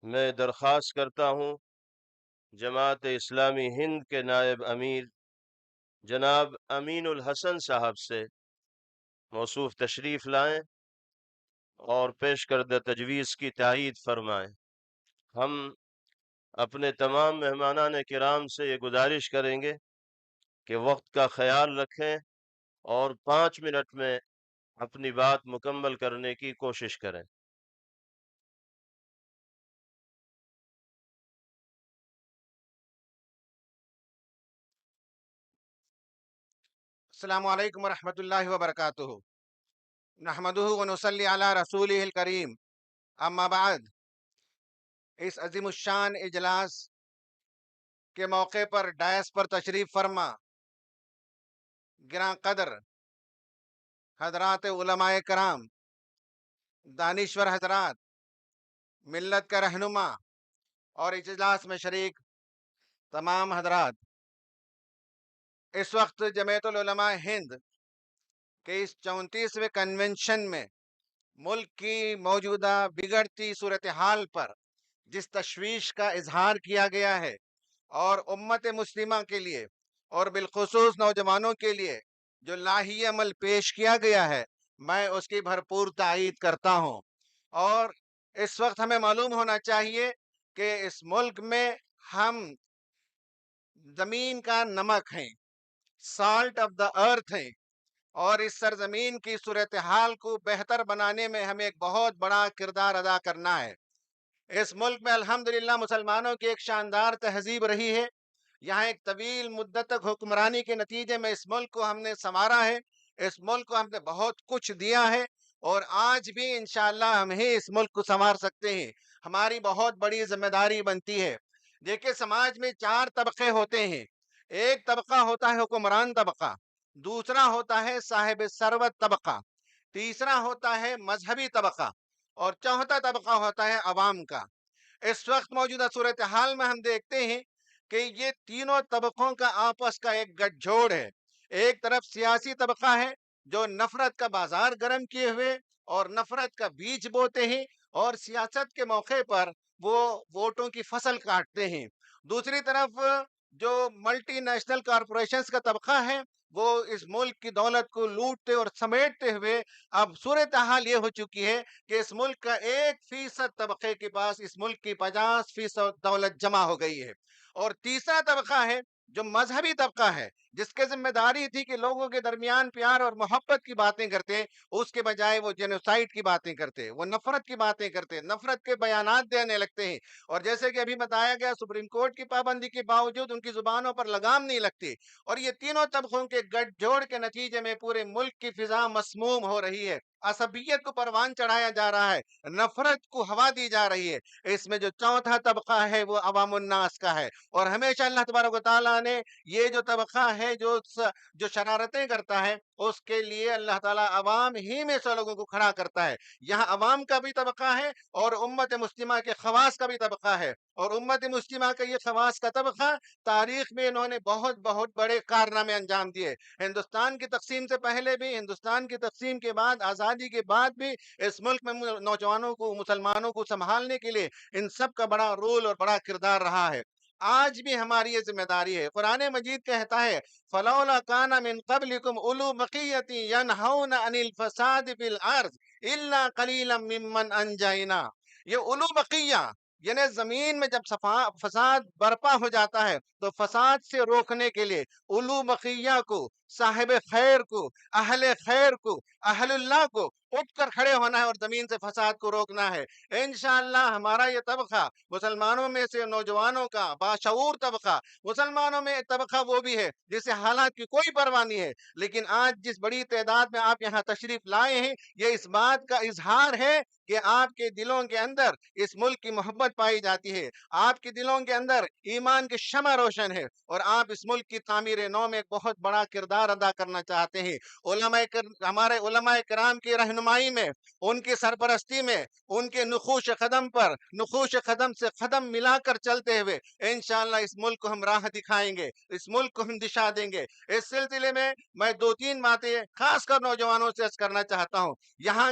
میں درخواست کرتا ہوں جماعت اسلامی ہند کے نائب امیر جناب امین الحسن صاحب سے موصوف تشریف لائیں اور پیش کردہ تجویز کی تائید فرمائیں۔ ہم اپنے تمام مہمانان کرام سے یہ گزارش کریں گے کہ وقت کا خیال رکھیں اور 5 منٹ میں اپنی بات مکمل کرنے کی کوشش کریں۔ السلام علیکم ورحمۃ اللہ وبرکاتہ۔ نحمدہ ونصلی علی رسولہ الکریم، اما بعد۔ اس عظیم الشان اجلاس کے موقع پر ڈائس پر تشریف فرما گراں قدر حضرات علماء کرام، دانشور حضرات، ملت کا رہنما اور اجلاس میں شریک تمام حضرات، اس وقت جمعیت العلماء ہند کے اس 34ویں کنونشن میں ملک کی موجودہ بگڑتی صورتحال پر جس تشویش کا اظہار کیا گیا ہے اور امت مسلمہ کے لیے اور بالخصوص نوجوانوں کے لیے جو لاہی عمل پیش کیا گیا ہے، میں اس کی بھرپور تائید کرتا ہوں۔ اور اس وقت ہمیں معلوم ہونا چاہیے کہ اس ملک میں ہم زمین کا نمک ہیں، سالٹ آف دا ارتھ ہیں، اور اس سرزمین کی صورتحال کو بہتر بنانے میں ہمیں ایک بہت بڑا کردار ادا کرنا ہے۔ اس ملک میں الحمدللہ مسلمانوں کی ایک شاندار تہذیب رہی ہے۔ یہاں ایک طویل مدت تک حکمرانی کے نتیجے میں اس ملک کو ہم نے سنوارا ہے، اس ملک کو ہم نے بہت کچھ دیا ہے، اور آج بھی انشاءاللہ ہم ہی اس ملک کو سنوار سکتے ہیں۔ ہماری بہت بڑی ذمہ داری بنتی ہے۔ دیکھیں، سماج میں 4 طبقے ہوتے ہیں۔ ایک طبقہ ہوتا ہے حکمران طبقہ، دوسرا ہوتا ہے صاحب ثروت طبقہ، تیسرا ہوتا ہے مذہبی طبقہ، اور چوتھا طبقہ ہوتا ہے عوام کا۔ اس وقت موجودہ صورتحال میں ہم دیکھتے ہیں کہ یہ تینوں طبقوں کا آپس کا ایک گٹھ جوڑ ہے۔ ایک طرف سیاسی طبقہ ہے جو نفرت کا بازار گرم کیے ہوئے اور نفرت کا بیج بوتے ہیں، اور سیاست کے موقع پر وہ ووٹوں کی فصل کاٹتے ہیں۔ دوسری طرف جو ملٹی نیشنل کارپوریشنز کا طبقہ ہے، وہ اس ملک کی دولت کو لوٹتے اور سمیٹتے ہوئے اب صورتحال یہ ہو چکی ہے کہ اس ملک کا 1% طبقے کے پاس اس ملک کی 50% دولت جمع ہو گئی ہے۔ اور تیسرا طبقہ ہے جو مذہبی طبقہ ہے، جس کے ذمہ داری تھی کہ لوگوں کے درمیان پیار اور محبت کی باتیں کرتے، اس کے بجائے وہ جینوسائیڈ کی باتیں کرتے، وہ نفرت کی باتیں کرتے، نفرت کے بیانات دینے لگتے ہیں۔ اور جیسے کہ ابھی بتایا گیا، سپریم کورٹ کی پابندی کے باوجود ان کی زبانوں پر لگام نہیں لگتی، اور یہ تینوں طبقوں کے گٹھ جوڑ کے نتیجے میں پورے ملک کی فضا مسموم ہو رہی ہے، عصبیت کو پروان چڑھایا جا رہا ہے، نفرت کو ہوا دی جا رہی ہے۔ اس میں جو چوتھا طبقہ ہے وہ عوام الناس کا ہے، اور ہمیشہ اللہ تبارک و تعالیٰ نے یہ جو طبقہ ہے جو شرارتیں کرتا ہے، اس کے لیے اللہ تعالیٰ عوام ہی میں سے لوگوں کو کھڑا کرتا ہے۔ یہاں عوام کا بھی طبقہ ہے اور امت مسلمہ کے خواص کا بھی طبقہ ہے، اور امت مسلمہ کا یہ خواص کا طبقہ تاریخ میں انہوں نے بہت بہت بڑے کارنامے انجام دیے۔ ہندوستان کی تقسیم سے پہلے بھی، ہندوستان کی تقسیم کے بعد، آزادی کے بعد بھی اس ملک میں نوجوانوں کو، مسلمانوں کو سنبھالنے کے لیے ان سب کا بڑا رول اور بڑا کردار رہا ہے۔ آج بھی ہماری یہ ذمہ داری ہے۔ قرآن مجید کہتا ہے فَلَوْلَا كَانَ مِن قَبْلِكُمْ أُولُو بَقِيَّةٍ يَنْهَوْنَ عَنِ الْفَسَادِ فِي الْأَرْضِ إِلَّا قَلِيلًا مِّمَّنْ أَنْجَيْنَا۔ یہ اولو بقیہ یعنی زمین میں جب فساد برپا ہو جاتا ہے تو فساد سے روکنے کے لیے اولو بقیہ کو، صاحب خیر کو، خیر کو، اہل اللہ کو اٹھ کر کھڑے ہونا ہے اور زمین سے فساد کو روکنا ہے۔ انشاءاللہ ہمارا یہ طبقہ مسلمانوں میں سے نوجوانوں کا باشعور طبقہ، مسلمانوں میں طبقہ وہ بھی ہے جسے حالات کی کوئی پرواہ نہیں ہے، لیکن آج جس بڑی تعداد میں آپ یہاں تشریف لائے ہیں، یہ اس بات کا اظہار ہے کہ آپ کے دلوں کے اندر اس ملک کی محبت پائی جاتی ہے، آپ کے دلوں کے اندر ایمان کی شمع روشن ہے، اور آپ اس ملک کی تعمیر نو میں ایک بہت بڑا کردار ادا کرنا چاہتے ہیں۔ ہمارے علماء کرام کی رہنمائی میں، ان کی سرپرستی میں، ان کے نقوش قدم پر نقوش قدم سے قدم ملا کر چلتے ہوئے انشاءاللہ اس ملک کو ہم راہ دکھائیں گے، اس ملک کو ہم دشا دیں گے۔ اس سلسلے میں 2-3 باتیں خاص کر نوجوانوں سے عرض کرنا چاہتا ہوں۔ یہاں